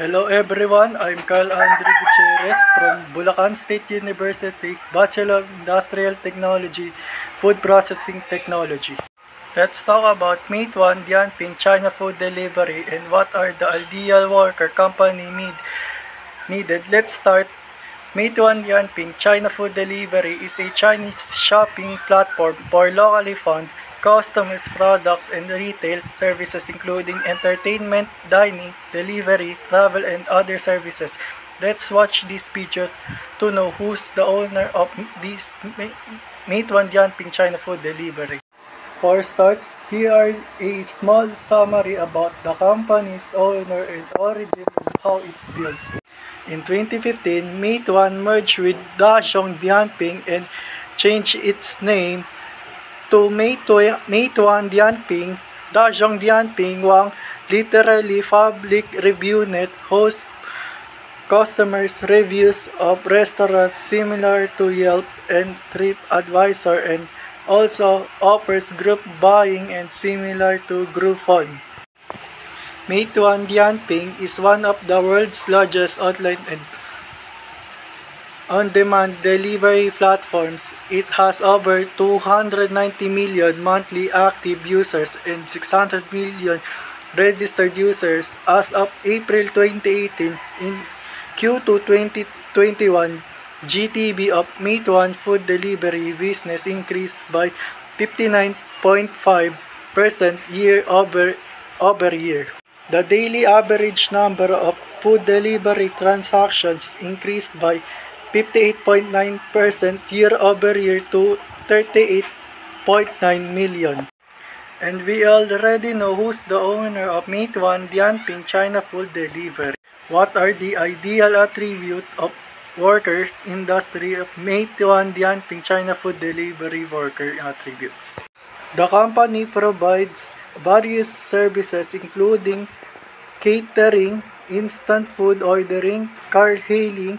Hello everyone, I'm Carl Andre Gutierrez from Bulacan State University, Bachelor of Industrial Technology, Food Processing Technology. Let's talk about Meituan Dianping China Food Delivery and what are the ideal worker company needed. Let's start. Meituan Dianping China Food Delivery is a Chinese shopping platform for locally found customers, products, and retail services including entertainment, dining, delivery, travel, and other services. Let's watch this video to know who's the owner of this Meituan Dianping China Food Delivery. For starts, here are a small summary about the company's owner and origin and how it built. In 2015, Meituan merged with Dazhong Dianping and changed its name to Meituan Dianping. Dazhong Dianping Wang, literally public review net, hosts customers' reviews of restaurants similar to Yelp and TripAdvisor and also offers group buying and similar to Groupon. Meituan Dianping is one of the world's largest online and on-demand delivery platforms. It has over 290 million monthly active users and 600 million registered users as of April 2018. In Q2 2021, GTV of Meituan food delivery business increased by 59.5% year-over-year. The daily average number of food delivery transactions increased by 58.9% year-over-year to 38.9 million. And we already know who's the owner of Meituan Dianping China Food Delivery. What are the ideal attributes of workers industry of Meituan Dianping China Food Delivery worker attributes? The company provides various services including catering, instant food ordering, car hailing,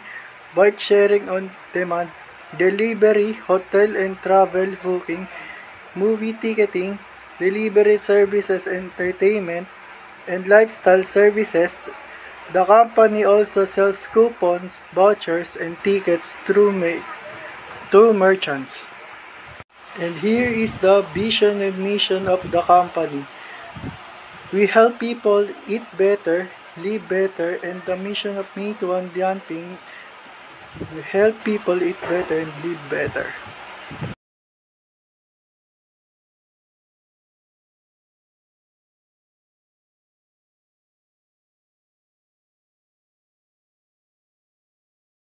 bike sharing on demand, delivery, hotel and travel booking, movie ticketing, delivery services, entertainment, and lifestyle services. The company also sells coupons, vouchers, and tickets through merchants. And here is the vision and mission of the company. We help people eat better, live better, and the mission of Meituan Dianping, we help people eat better and live better.